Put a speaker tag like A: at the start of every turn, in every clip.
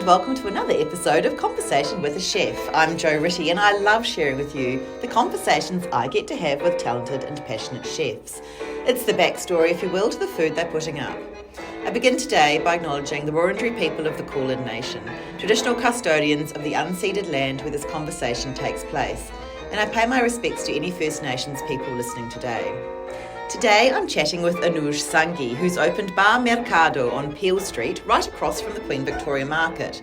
A: welcome to another episode of Conversation with a Chef. I'm Jo Ritty and I love sharing with you the conversations I get to have with talented and passionate chefs. It's the backstory, if you will, to the food they're putting up. I begin today by acknowledging the Wurundjeri people of the Kulin Nation, traditional custodians of the unceded land where this conversation takes place, and I pay my respects to any First Nations people listening today. Today I'm chatting with Anuj Sanghi, who's opened Bar Mercado on Peel Street, right across from the Queen Victoria Market.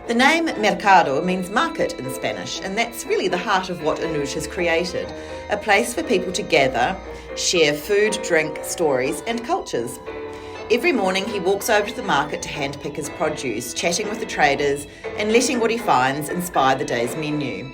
A: The name Mercado means market in Spanish, and that's really the heart of what Anuj has created, a place for people to gather, share food, drink, stories and cultures. Every morning he walks over to the market to handpick his produce, chatting with the traders and letting what he finds inspire the day's menu.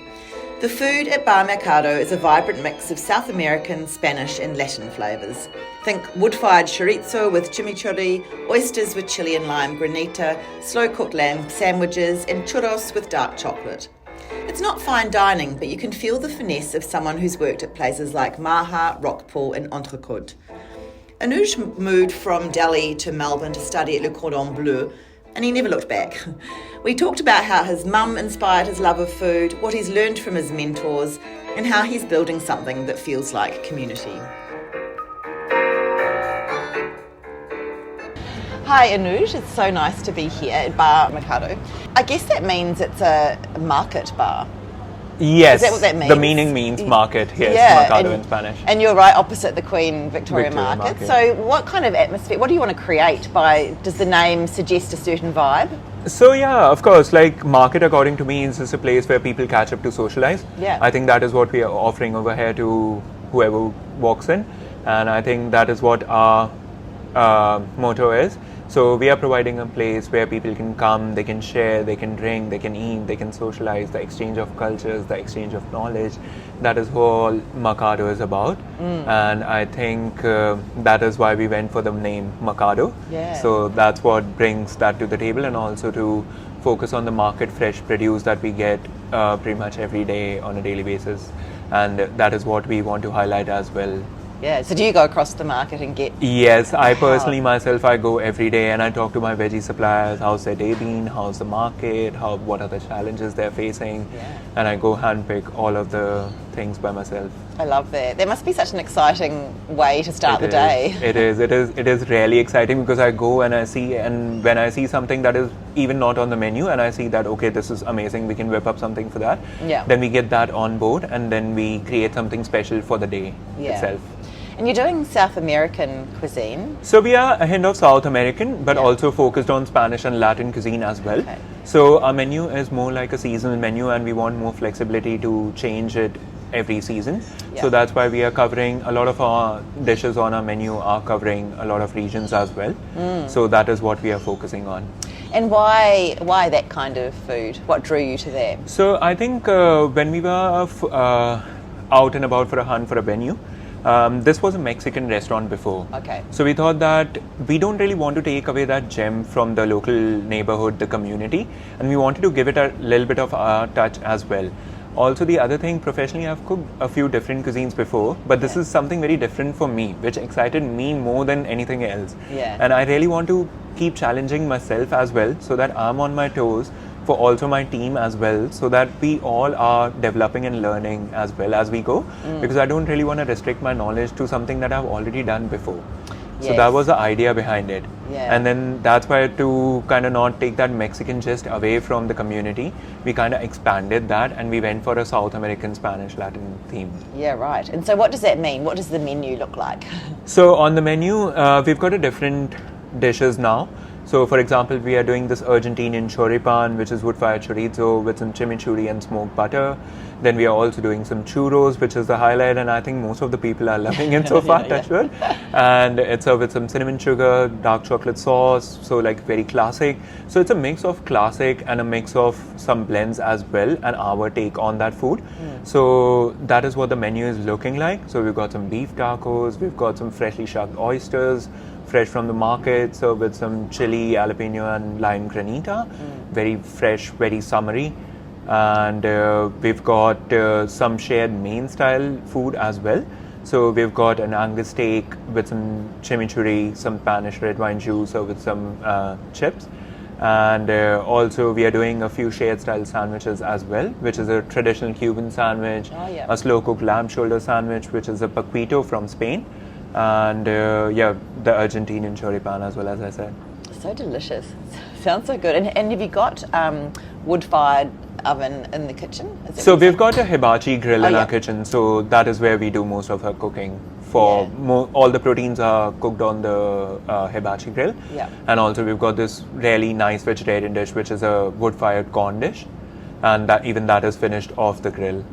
A: The food at Bar Mercado is a vibrant mix of South American, Spanish and Latin flavours. Think wood-fired chorizo with chimichurri, oysters with chilli and lime granita, slow-cooked lamb sandwiches and churros with dark chocolate. It's not fine dining, but you can feel the finesse of someone who's worked at places like Maha, Rockpool and Entrecôte. Anuj moved from Delhi to Melbourne to study at Le Cordon Bleu, and he never looked back. We talked about how his mum inspired his love of food, what he's learned from his mentors, and how he's building something that feels like community. Hi Anuj, it's so nice to be here at Bar Mercado. I guess that means it's a market bar.
B: Yes,
A: is that what that means?
B: The meaning means market, yes, Mercado in Spanish.
A: And you're right opposite the Queen Victoria Market. So what kind of atmosphere, what do you want to create does the name suggest a certain vibe?
B: So yeah, of course, like market according to me is just a place where people catch up to socialize.
A: Yeah.
B: I think that is what we are offering over here to whoever walks in, and I think that is what our motto is. So we are providing a place where people can come, they can share, they can drink, they can eat, they can socialize, the exchange of cultures, the exchange of knowledge. That is what Mercado is about. And I think that is why we went for the name Mercado.
A: Yeah.
B: So that's what brings that to the table, and also to focus on the market fresh produce that we get pretty much every day on a daily basis. And that is what we want to highlight as well.
A: Yeah, so do you go across the market and get...
B: Yes, I personally myself, I go every day and I talk to my veggie suppliers, how's their day been, how's the market, what are the challenges they're facing, and I go handpick all of the things by myself.
A: I love that. That must be such an exciting way to start the day.
B: It is really exciting because I go and I see, and when I see something that is even not on the menu and I see that, okay, this is amazing, we can whip up something for that, then we get that on board and then we create something special for the day itself.
A: And you're doing South American cuisine?
B: So we are a hint of South American, but also focused on Spanish and Latin cuisine as well.
A: Okay.
B: So our menu is more like a seasonal menu and we want more flexibility to change it every season. So that's why we are covering a lot of our dishes on our menu are covering a lot of regions as well. So that is what we are focusing on.
A: And why that kind of food? What drew you to that?
B: So I think when we were out and about for a hunt for a venue, this was a Mexican restaurant before.
A: Okay.
B: So we thought that we don't really want to take away that gem from the local neighborhood, the community, and we wanted to give it a little bit of our touch as well. Also, the other thing, professionally I've cooked a few different cuisines before, but this is something very different for me, which excited me more than anything else. And I really want to keep challenging myself as well, so that I'm on my toes, for also my team as well, so that we all are developing and learning as well as we go, because I don't really want to restrict my knowledge to something that I've already done before. So that was the idea behind it. And then that's why, to kind of not take that Mexican gist away from the community, we kind of expanded that and we went for a South American Spanish Latin theme.
A: Yeah, right. And so what does that mean? What does the menu look like?
B: So on the menu, we've got a different dishes now. So for example, we are doing this Argentinian choripan, which is wood-fired chorizo with some chimichurri and smoked butter. Then we are also doing some churros, which is the highlight, and I think most of the people are loving it so far, touch wood. And it's served with some cinnamon sugar, dark chocolate sauce, so like very classic. So it's a mix of classic and a mix of some blends as well, and our take on that food. So that is what the menu is looking like. So we've got some beef tacos, we've got some freshly shucked oysters, fresh from the market, served with some chili, jalapeno and lime granita. Very fresh, very summery. And we've got some shared main style food as well. So we've got an Angus steak with some chimichurri, some Spanish red wine juice, or with some chips. And also we are doing a few shared style sandwiches as well, which is a traditional Cuban sandwich, a slow cooked lamb shoulder sandwich, which is a paquito from Spain, and the Argentinian choripan as well, as I said.
A: So delicious. Sounds so good. And have you got wood-fired oven in the kitchen?
B: So we've got a hibachi grill in our kitchen, so that is where we do most of our cooking. For all the proteins are cooked on the hibachi grill.
A: Yeah.
B: And also we've got this really nice vegetarian dish, which is a wood-fired corn dish, and that is finished off the grill.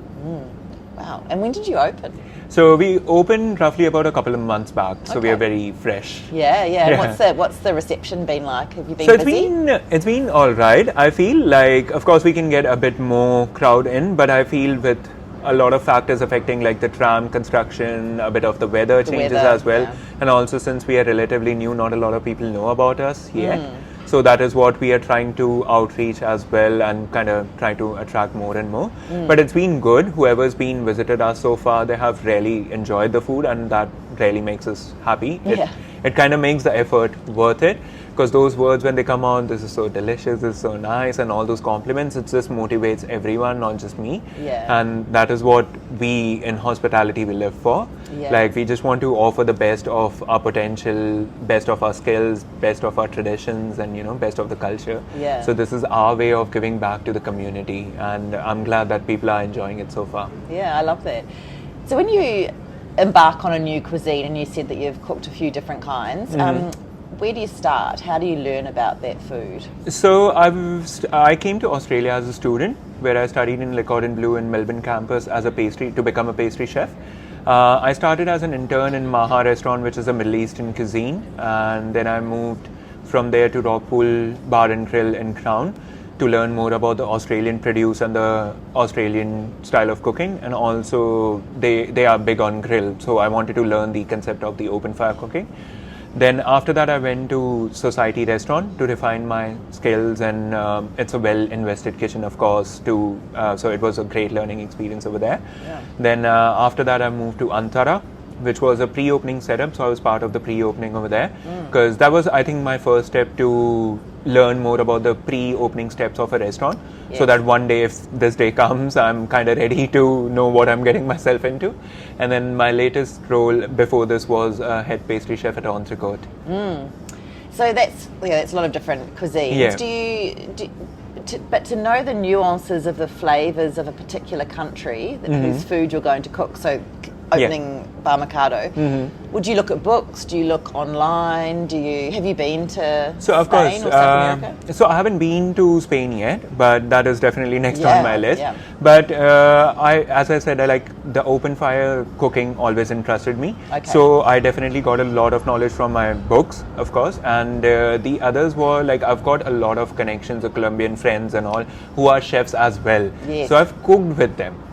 A: Wow. And when did you open?
B: So we opened roughly about a couple of months back, so we are very fresh.
A: Yeah. And what's the reception been like? Have you been
B: so
A: busy?
B: It's been all right. I feel like, of course, we can get a bit more crowd in, but I feel with a lot of factors affecting, like the tram construction, a bit of the weather changes as well, and also since we are relatively new, not a lot of people know about us yet. So that is what we are trying to outreach as well, and kind of try to attract more and more. But it's been good. Whoever's been visited us so far, they have really enjoyed the food, and that really makes us happy. It kind of makes the effort worth it, because those words when they come out, this is so delicious, this is so nice, and all those compliments, it just motivates everyone, not just me. And that is what we in hospitality we live for. Like, we just want to offer the best of our potential, best of our skills, best of our traditions, and best of the culture. So this is our way of giving back to the community, and I'm glad that people are enjoying it so far.
A: I love that. So when you embark on a new cuisine, and you said that you've cooked a few different kinds, where do you start? How do you learn about that food?
B: So I came to Australia as a student, where I studied in Cordon Bleu in Melbourne campus to become a pastry chef. I started as an intern in Maha restaurant, which is a Middle Eastern cuisine, and then I moved from there to Rockpool Bar and Grill in Crown to learn more about the Australian produce and the Australian style of cooking, and also they are big on grill, so I wanted to learn the concept of the open fire cooking. Then after that I went to Society Restaurant to refine my skills, and it's a well invested kitchen, of course, so it was a great learning experience over there. Then after that I moved to Antara, which was a pre-opening setup, so I was part of the pre-opening over there, because that was, I think, my first step to learn more about the pre-opening steps of a restaurant, so that one day, if this day comes, I'm kind of ready to know what I'm getting myself into. And then my latest role before this was a head pastry chef at Entrecôte.
A: So that's a lot of different cuisines. But to know the nuances of the flavours of a particular country whose food you're going to cook, so opening Bar Mercado, would you look at books? Do you look online? Have you been to Spain or South America?
B: So I haven't been to Spain yet, but that is definitely next on my list. But as I said, I like the open fire cooking always interested me. So I definitely got a lot of knowledge from my books, of course, and the others were like, I've got a lot of connections of Colombian friends and all who are chefs as well. So I've cooked with them.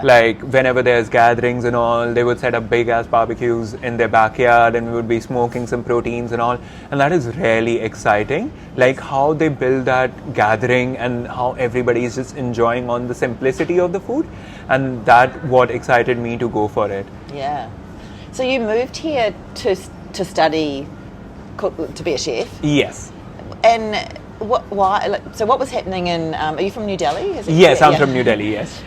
B: Like, whenever there's gatherings and all, they would set up big ass barbecues in their backyard, and we would be smoking some proteins and all, and that is really exciting. Like, how they build that gathering and how everybody is just enjoying on the simplicity of the food, and that what excited me to go for it.
A: So you moved here to study to be a chef?
B: Yes.
A: And why? So what was happening in? Are you from New Delhi?
B: Yes, I'm from New Delhi. Yes.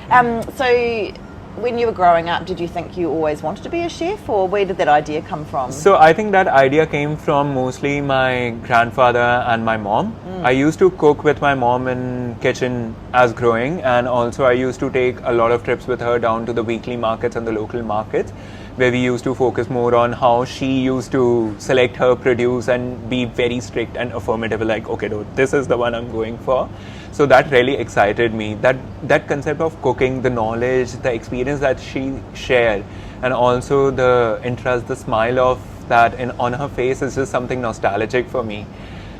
A: So when you were growing up, did you think you always wanted to be a chef, or where did that idea come from?
B: So I think that idea came from mostly my grandfather and my mom. I used to cook with my mom in kitchen as growing, and also I used to take a lot of trips with her down to the weekly markets and the local markets, where we used to focus more on how she used to select her produce and be very strict and affirmative, like, okay, dude, this is the one I'm going for. So that really excited me. That concept of cooking, the knowledge, the experience that she shared, and also the interest, the smile of that on her face is just something nostalgic for me.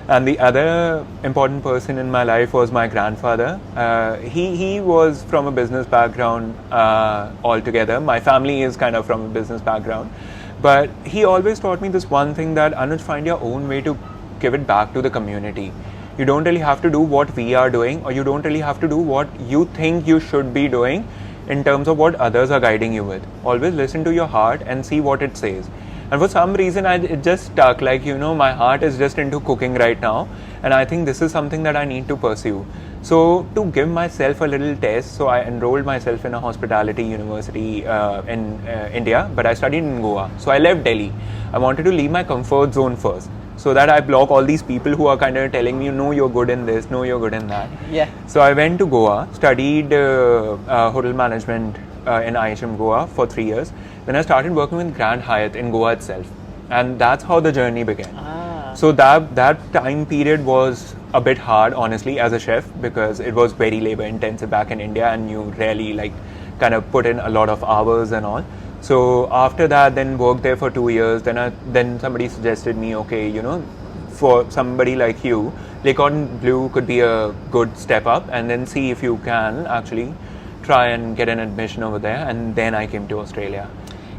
B: And the other important person in my life was my grandfather. He was from a business background altogether. My family is kind of from a business background. But he always taught me this one thing, that Anuj, find your own way to give it back to the community. You don't really have to do what we are doing, or you don't really have to do what you think you should be doing in terms of what others are guiding you with. Always listen to your heart and see what it says. And for some reason, it just stuck. Like, my heart is just into cooking right now. And I think this is something that I need to pursue. So to give myself a little test, so I enrolled myself in a hospitality university in India, but I studied in Goa. So I left Delhi. I wanted to leave my comfort zone first, so that I block all these people who are kind of telling me, no, you're good in this, no, you're good in that.
A: Yeah.
B: So I went to Goa, studied hotel management in IHM Goa for 3 years. Then I started working with Grand Hyatt in Goa itself. And that's how the journey began. So that time period was a bit hard, honestly, as a chef, because it was very labor intensive back in India, and you really kind of put in a lot of hours and all. So after that, then worked there for 2 years. Then somebody suggested me, okay, for somebody like you, Cordon Bleu could be a good step up, and then see if you can actually try and get an admission over there. And then I came to Australia.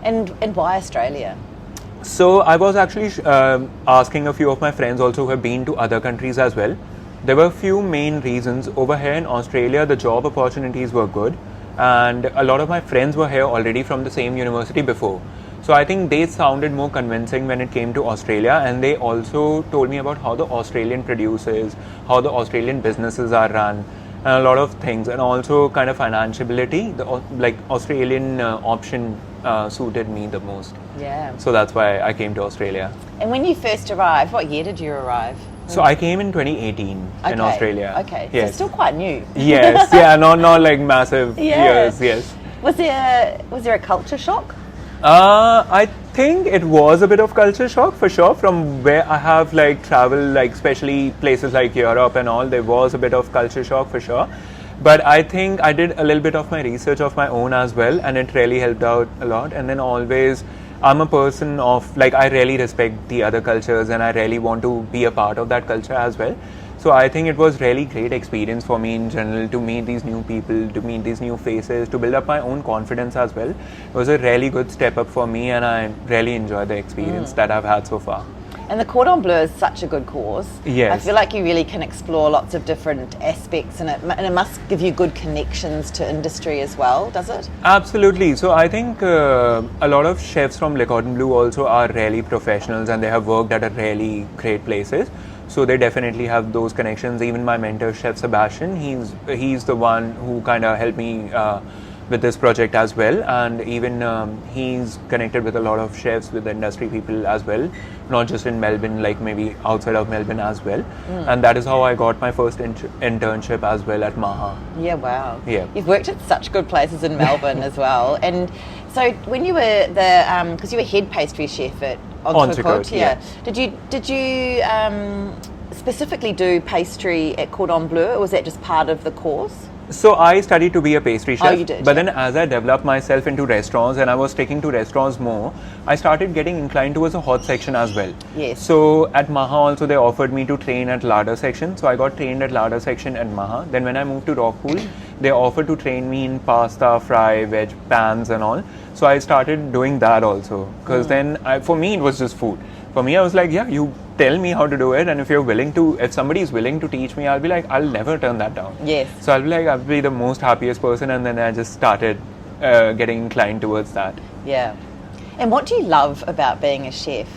A: And why Australia?
B: So I was actually asking a few of my friends also who have been to other countries as well. There were a few main reasons. Over here in Australia, the job opportunities were good, and a lot of my friends were here already from the same university before. So I think they sounded more convincing when it came to Australia, and they also told me about how the Australian producers, how the Australian businesses are run, and a lot of things, and also kind of financiability. The Australian option suited me the most.
A: Yeah.
B: So that's why I came to Australia.
A: And when you first arrived, what year did you arrive?
B: So I came in 2018 in Australia.
A: Okay.
B: Yes.
A: So still quite new.
B: Yes. Yeah. Not like massive years. Yes.
A: Was there a culture shock?
B: I think it was a bit of culture shock for sure. From where I have traveled, especially places like Europe and all, there was a bit of culture shock for sure. But I think I did a little bit of my research of my own as well, and it really helped out a lot. And then always, I'm a person of I really respect the other cultures, and I really want to be a part of that culture as well. So I think it was really great experience for me in general to meet these new people, to meet these new faces, to build up my own confidence as well. It was a really good step up for me, and I really enjoyed the experience that I've had so far.
A: And the Cordon Bleu is such a good course.
B: Yes.
A: I feel like you really can explore lots of different aspects, and it must give you good connections to industry as well, does it?
B: Absolutely. So I think a lot of chefs from Le Cordon Bleu also are really professionals, and they have worked at a really great places. So they definitely have those connections. Even my mentor, Chef Sebastian, he's the one who kind of helped me with this project as well, and even he's connected with a lot of chefs, with the industry people as well, not just in Melbourne, maybe outside of Melbourne as well. And that is how I got my first internship as well at Maha.
A: Yeah, wow.
B: Yeah.
A: You've worked at such good places in Melbourne as well. And so when you were because you were head pastry chef at Entrecôte,
B: yeah.
A: Did you specifically do pastry at Cordon Bleu, or was that just part of the course?
B: So I studied to be a pastry chef.
A: Oh, you did.
B: But then as I developed myself into restaurants and I was sticking to restaurants more, I started getting inclined towards a hot section as well.
A: Yes.
B: So at Maha also they offered me to train at larder section. So I got trained at larder section at Maha. Then when I moved to Rockpool, they offered to train me in pasta, fry, veg, pans and all. So I started doing that also. Because then for me it was just food. For me I was like, yeah, you tell me how to do it, and if somebody is willing to teach me, I'll be like, I'll never turn that down.
A: Yes.
B: So I'll be the most happiest person, and then I just started getting inclined towards that.
A: Yeah. And what do you love about being a chef?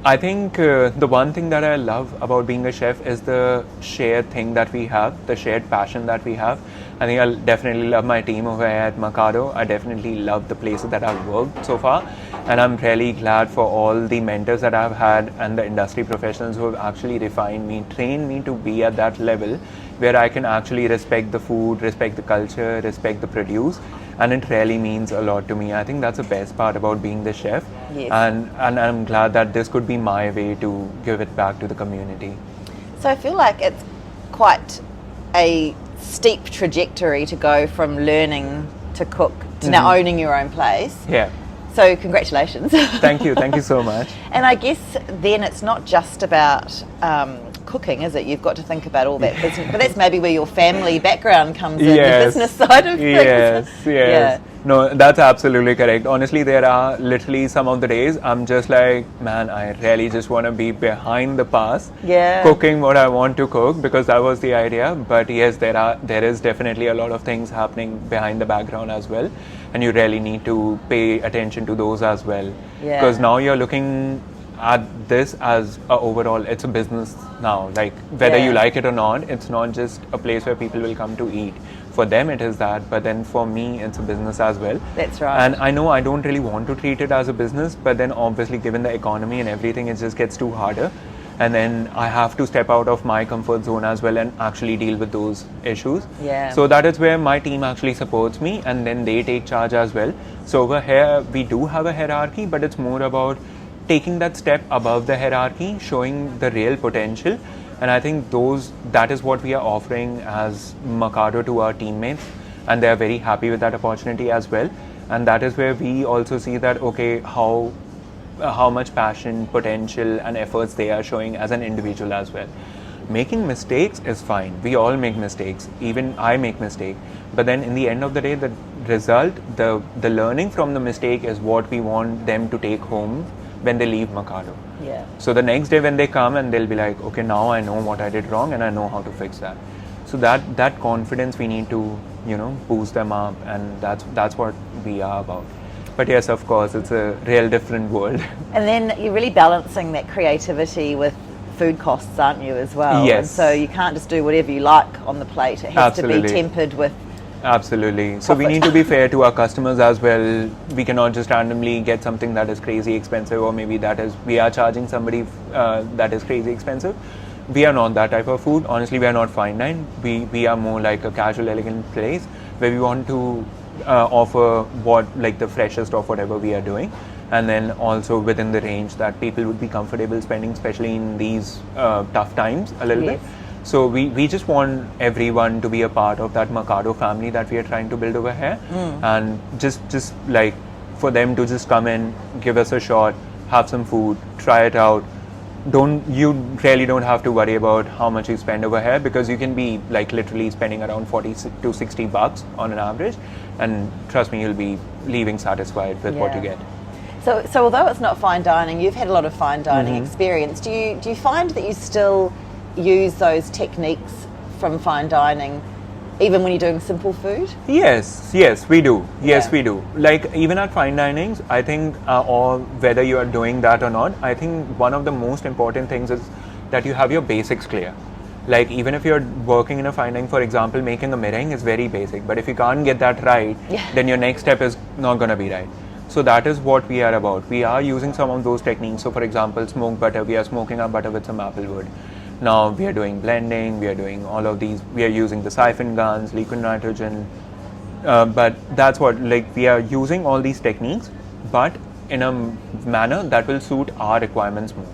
B: I think the one thing that I love about being a chef is the shared thing that we have, the shared passion that we have. I think I'll definitely love my team over here at Mercado. I definitely love the places that I've worked so far. And I'm really glad for all the mentors that I've had and the industry professionals who have actually refined me, trained me to be at that level where I can actually respect the food, respect the culture, respect the produce. And it really means a lot to me. I think that's the best part about being the chef.
A: Yes.
B: And I'm glad that this could be my way to give it back to the community.
A: So I feel like it's quite a steep trajectory to go from learning to cook to now owning your own place.
B: Yeah.
A: So congratulations.
B: Thank you so much.
A: And I guess then it's not just about cooking, is it? You've got to think about all that business, but that's maybe where your family background comes in, the business side of things.
B: Yes.
A: Yeah.
B: No, that's absolutely correct. Honestly, there are literally some of the days I'm just like, man, I really just want to be behind the pass, cooking what I want to cook, because that was the idea. But yes, there is definitely a lot of things happening behind the background as well, and you really need to pay attention to those as well. Because now you're looking at this as a overall, it's a business now. Like whether you like it or not, it's not just a place where people will come to eat. For them it is that, but then for me it's a business as well.
A: That's right.
B: And I know I don't really want to treat it as a business, but then obviously given the economy and everything, it just gets too harder. And then I have to step out of my comfort zone as well and actually deal with those issues. So that is where my team actually supports me, and then they take charge as well. So over here we do have a hierarchy, but it's more about taking that step above the hierarchy, showing the real potential. And I think that is what we are offering as Mercado to our teammates, and they are very happy with that opportunity as well. And that is where we also see that, okay, how much passion, potential and efforts they are showing as an individual as well. Making mistakes is fine. We all make mistakes. Even I make mistakes. But then in the end of the day, the result, the learning from the mistake is what we want them to take home when they leave Mercado. So the next day when they come, and they'll be like, okay, now I know what I did wrong and I know how to fix that. So that confidence we need to, boost them up, and that's what we are about. But yes, of course, it's a real different world.
A: And then you're really balancing that creativity with food costs, aren't you, as well?
B: Yes.
A: And so you can't just do whatever you like on the plate. It has to be tempered with
B: Absolutely. So we need to be fair to our customers as well. We cannot just randomly get something that is crazy expensive, or maybe we are charging somebody that is crazy expensive. We are not that type of food. Honestly, we are not fine dine. We are more like a casual, elegant place where we want to offer the freshest of whatever we are doing, and then also within the range that people would be comfortable spending, especially in these tough times a little bit. So we just want everyone to be a part of that Mercado family that we are trying to build over here, and just like for them to just come in, give us a shot, have some food, try it out. You really don't have to worry about how much you spend over here, because you can be like literally spending around $40 to $60 on an average, and trust me, you'll be leaving satisfied with what you get.
A: So although it's not fine dining, you've had a lot of fine dining experience. Do you find that you still use those techniques from fine dining even when you're doing simple food?
B: Yes, we do. Yes, we do. Like even at fine dinings, I think, or whether you are doing that or not, I think one of the most important things is that you have your basics clear. Like even if you're working in a fine dining, for example, making a meringue is very basic, but if you can't get that right, then your next step is not going to be right. So that is what we are about. We are using some of those techniques. So for example, smoked butter, we are smoking our butter with some apple wood. Now we are doing blending, we are doing all of these, we are using the siphon guns, liquid nitrogen, but that's what, like we are using all these techniques, but in a manner that will suit our requirements more,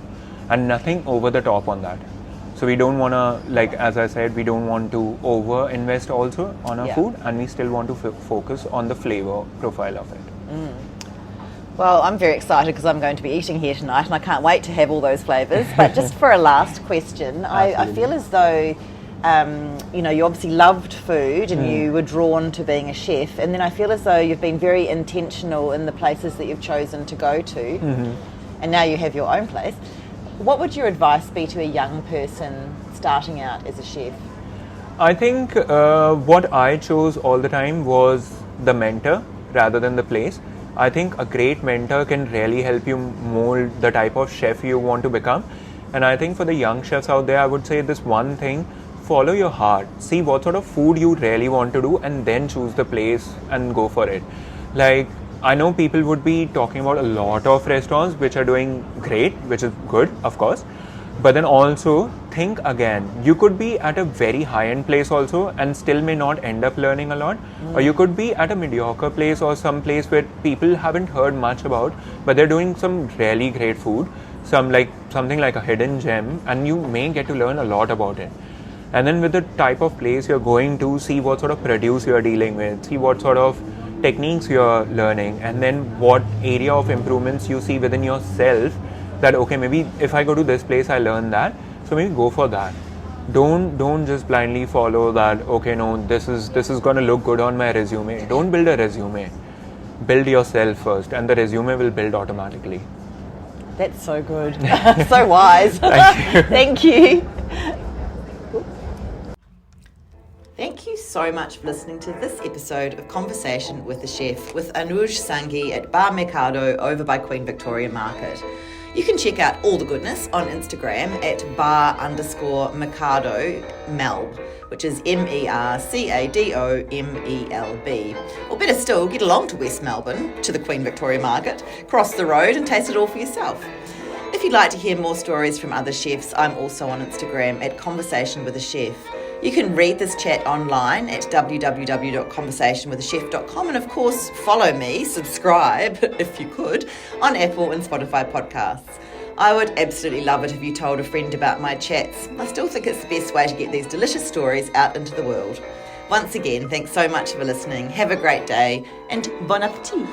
B: and nothing over the top on that. So we don't want to, like as I said, we don't want to over invest also on our food, and we still want to focus on the flavor profile of it.
A: Well, I'm very excited because I'm going to be eating here tonight, and I can't wait to have all those flavours. But just for a last question, I feel as though, you obviously loved food and you were drawn to being a chef, and then I feel as though you've been very intentional in the places that you've chosen to go to, and now you have your own place. What would your advice be to a young person starting out as a chef?
B: I think what I chose all the time was the mentor rather than the place. I think a great mentor can really help you mold the type of chef you want to become. And I think for the young chefs out there, I would say this one thing: follow your heart. See what sort of food you really want to do, and then choose the place and go for it. Like, I know people would be talking about a lot of restaurants which are doing great, which is good, of course. But then also think again, you could be at a very high-end place also and still may not end up learning a lot. Or you could be at a mediocre place or some place where people haven't heard much about, but they're doing some really great food, something like a hidden gem, and you may get to learn a lot about it. And then with the type of place you're going to, see what sort of produce you're dealing with, see what sort of techniques you're learning, and then what area of improvements you see within yourself, that okay, maybe if I go to this place I learn that, so maybe go for that. Don't just blindly follow that, okay, no, this is going to look good on my resume. Don't build a resume. build yourself first, and the resume will build automatically.
A: That's so good. So wise.
B: Thank you.
A: Thank you. Thank you so much for listening to this episode of Conversation with the Chef with Anuj Sanghi at Bar Mercado over by Queen Victoria Market. You can check out all the goodness on Instagram at bar_Mercado Melb, which is MERCADOMELB. Or better still, get along to West Melbourne, to the Queen Victoria Market, cross the road and taste it all for yourself. If you'd like to hear more stories from other chefs, I'm also on Instagram at Conversation with a Chef. You can read this chat online at www.conversationwithachef.com, and of course follow me, subscribe if you could, on Apple and Spotify podcasts. I would absolutely love it if you told a friend about my chats. I still think it's the best way to get these delicious stories out into the world. Once again, thanks so much for listening. Have a great day and bon appetit.